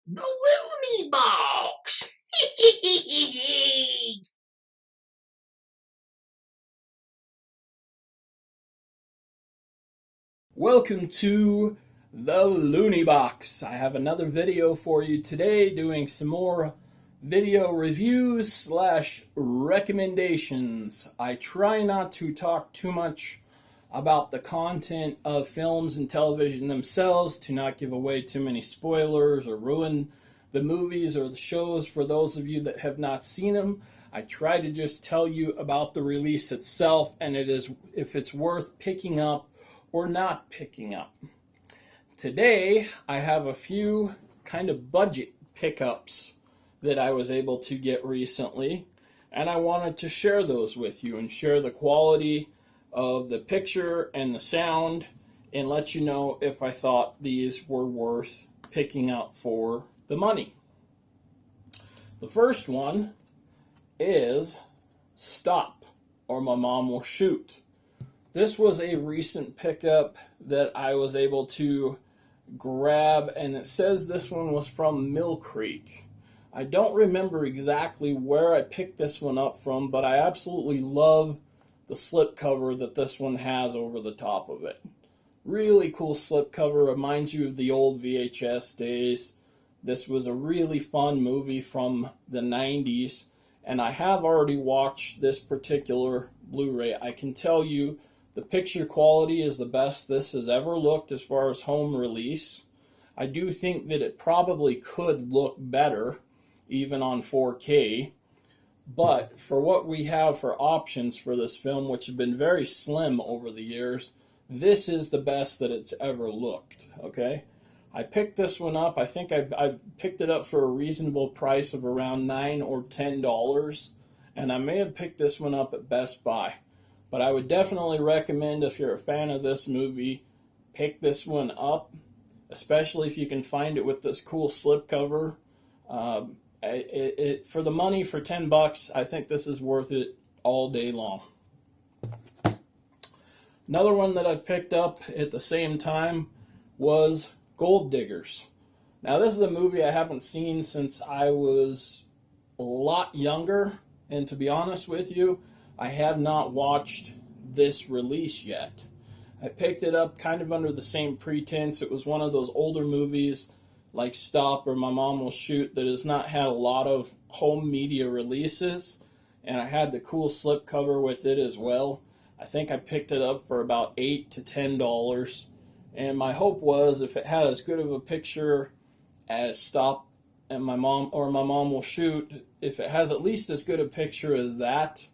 The Looney Box! Welcome to the Looney Box. I have another video for you today doing some more video reviews slash recommendations. I try not to talk too much about the content of films and television themselves to not give away too many spoilers or ruin the movies or the shows for those of you that have not seen them. I try to just tell you about the release itself and it is if it's worth picking up or not picking up. Today I have a few kind of budget pickups that I was able to get recently, and I wanted to share those with you and share the quality of the picture and the sound and let you know if I thought these were worth picking up for the money. The first one is Stop or My Mom Will Shoot. This was a recent pickup that I was able to grab, and it says this one was from Millcreek. I don't remember exactly where I picked this one up from, but I absolutely love the slipcover that this one has over the top of it. Really cool slipcover, reminds you of the old VHS days. This was a really fun movie from the 90s, and I have already watched this particular Blu-ray. I can tell you the picture quality is the best this has ever looked as far as home release. I do think that it probably could look better, even on 4K. But for what we have for options for this film, which have been very slim over the years, this is the best that it's ever looked, okay? I picked this one up. I think I picked it up for a reasonable price of around $9 or $10, and I may have picked this one up at Best Buy. But I would definitely recommend, if you're a fan of this movie, pick this one up, especially if you can find it with this cool slipcover. For the money, for $10, I think this is worth it all day long. Another one that I picked up at the same time was Gold Diggers. Now this is a movie I haven't seen since I was a lot younger, and to be honest with you, I have not watched this release yet. I picked it up kind of under the same pretense. It was one of those older movies like Stop or My Mom Will Shoot that has not had a lot of home media releases, and I had the cool slipcover with it as well. I think I picked it up for about $8 to $10, and my hope was if it had as good of a picture as Stop and My Mom Will Shoot, if it has at least as good a picture as that,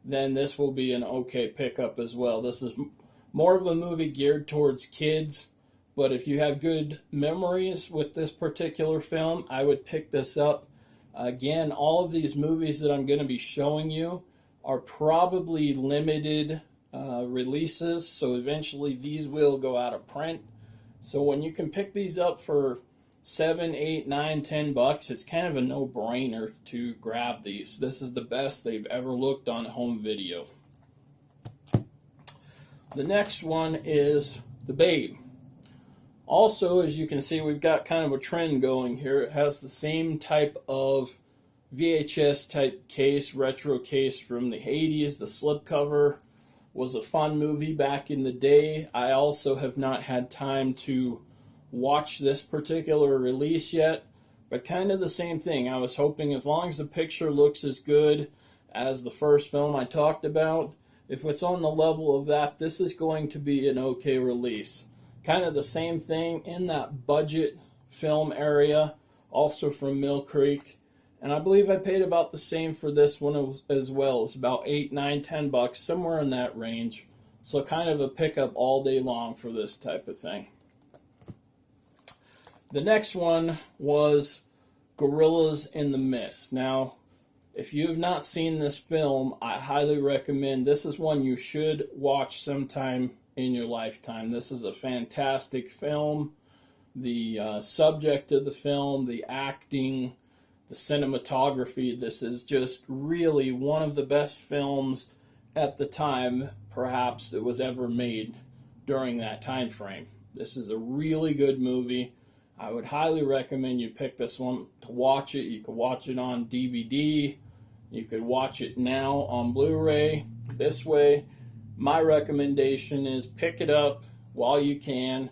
then this will be an okay pickup as well. This is more of a movie geared towards kids, but if you have good memories with this particular film, I would pick this up. Again, all of these movies that I'm going to be showing you are probably limited releases, so eventually these will go out of print. So when you can pick these up for $7, $8, $9, $10, it's kind of a no-brainer to grab these. This is the best they've ever looked on home video. The next one is The Babe. Also, as you can see, we've got kind of a trend going here. It has the same type of VHS type case, retro case from the 80s. The slipcover was a fun movie back in the day. I also have not had time to watch this particular release yet, but kind of the same thing. I was hoping as long as the picture looks as good as the first film I talked about, if it's on the level of that, this is going to be an okay release. Kind of the same thing in that budget film area, also from Millcreek, and I believe I paid about the same for this one as well. It's about $8, $9, $10, somewhere in that range. So kind of a pickup all day long for this type of thing. The next one was Gorillas in the Mist. Now, if you have not seen this film, I highly recommend. This is one you should watch sometime in your lifetime. This is a fantastic film. The subject of the film, the acting, the cinematography, this is just really one of the best films at the time, perhaps, that was ever made during that time frame. This is a really good movie. I would highly recommend you pick this one to watch it. You could watch it on DVD. You could watch it now on Blu-ray. This way, my recommendation is pick it up while you can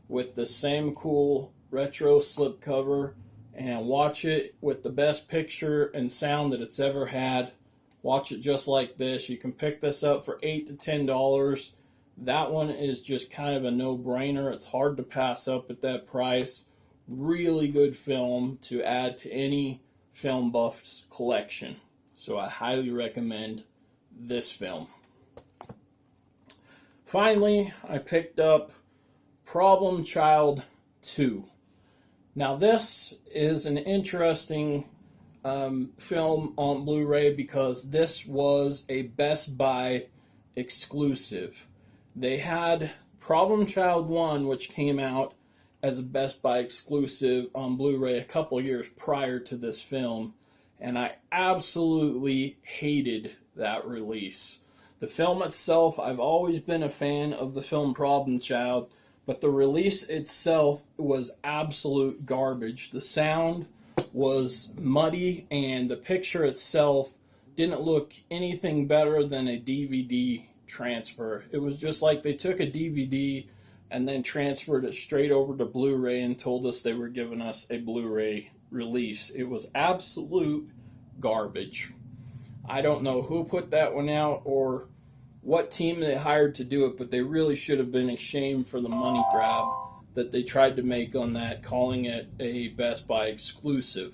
with the same cool retro slipcover and watch it with the best picture and sound that it's ever had. Watch it just like this. You can pick this up for $8 to $10. That one is just kind of a no-brainer. It's hard to pass up at that price. Really good film to add to any film buff's collection. So I highly recommend this film. Finally, I picked up Problem Child 2. Now this is an interesting film on Blu-ray because this was a Best Buy exclusive. They had Problem Child 1, which came out as a Best Buy exclusive on Blu-ray a couple years prior to this film, and I absolutely hated that release. The film itself, I've always been a fan of the film Problem Child, but the release itself was absolute garbage. The sound was muddy, and the picture itself didn't look anything better than a DVD transfer. It was just like they took a DVD and then transferred it straight over to Blu-ray and told us they were giving us a Blu-ray release. It was absolute garbage. I don't know who put that one out or what team they hired to do it, but they really should have been ashamed for the money grab that they tried to make on that, calling it a Best Buy exclusive.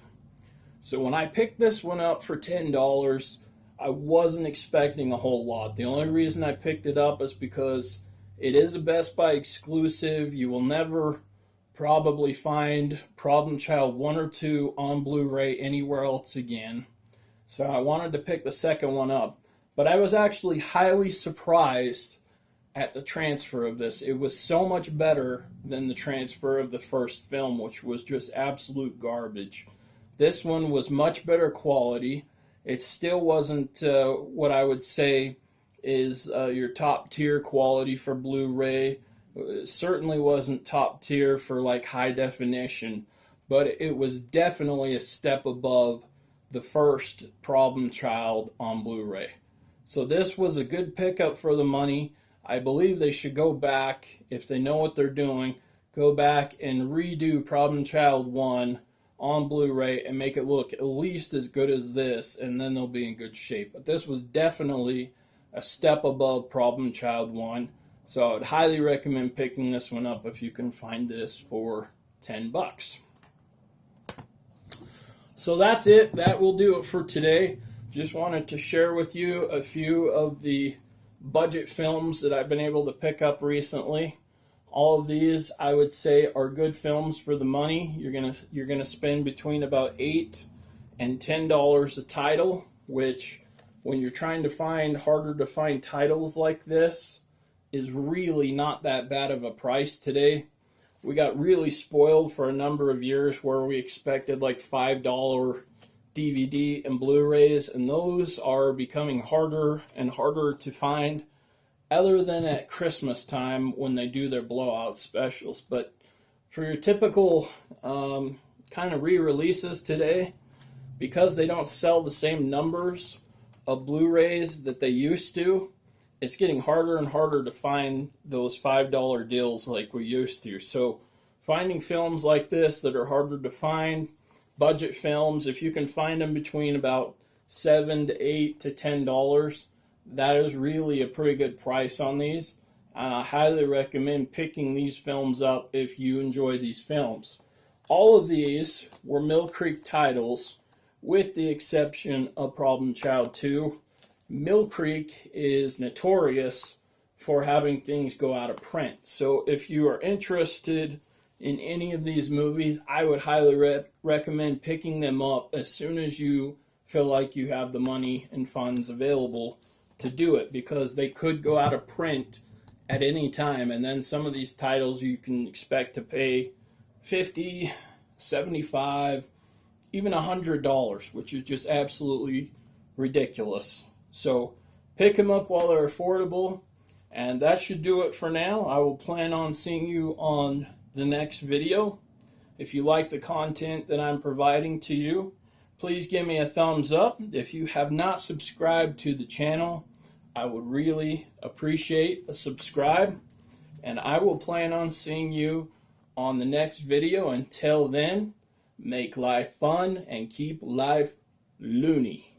So when I picked this one up for $10, I wasn't expecting a whole lot. The only reason I picked it up is because it is a Best Buy exclusive. You will never probably find Problem Child 1 or 2 on Blu-ray anywhere else again. So I wanted to pick the second one up. But I was actually highly surprised at the transfer of this. It was so much better than the transfer of the first film, which was just absolute garbage. This one was much better quality. It still wasn't what I would say is your top tier quality for Blu-ray. It certainly wasn't top tier for like high definition, but it was definitely a step above the first Problem Child on Blu-ray. So this was a good pickup for the money. I believe they should go back, if they know what they're doing, go back and redo Problem Child 1 on Blu-ray and make it look at least as good as this, and then they'll be in good shape. But this was definitely a step above Problem Child 1, so I would highly recommend picking this one up if you can find this for $10. So that's it. That will do it for today. Just wanted to share with you a few of the budget films that I've been able to pick up recently. All of these, I would say, are good films for the money. You're gonna spend between about $8 and $10 a title, which, when you're trying to find harder to find titles like this, is really not that bad of a price today. We got really spoiled for a number of years where we expected like $5 DVD and Blu-rays, and those are becoming harder and harder to find, other than at Christmas time when they do their blowout specials. But for your typical kind of re-releases today, because they don't sell the same numbers of Blu-rays that they used to, it's getting harder and harder to find those $5 deals like we used to. So finding films like this that are harder to find, budget films, if you can find them between about $7 to $8 to $10, that is really a pretty good price on these. I highly recommend picking these films up if you enjoy these films. All of these were Millcreek titles, with the exception of Problem Child 2. Millcreek is notorious for having things go out of print. So if you are interested in any of these movies, I would highly recommend picking them up as soon as you feel like you have the money and funds available to do it, because they could go out of print at any time, and then some of these titles you can expect to pay $50, $75, even $100, which is just absolutely ridiculous. So pick them up while they're affordable, and that should do it for now. I will plan on seeing you on the next video. If you like the content that I'm providing to you, please give me a thumbs up. If you have not subscribed to the channel, I would really appreciate a subscribe, and I will plan on seeing you on the next video. Until then, make life fun and keep life loony.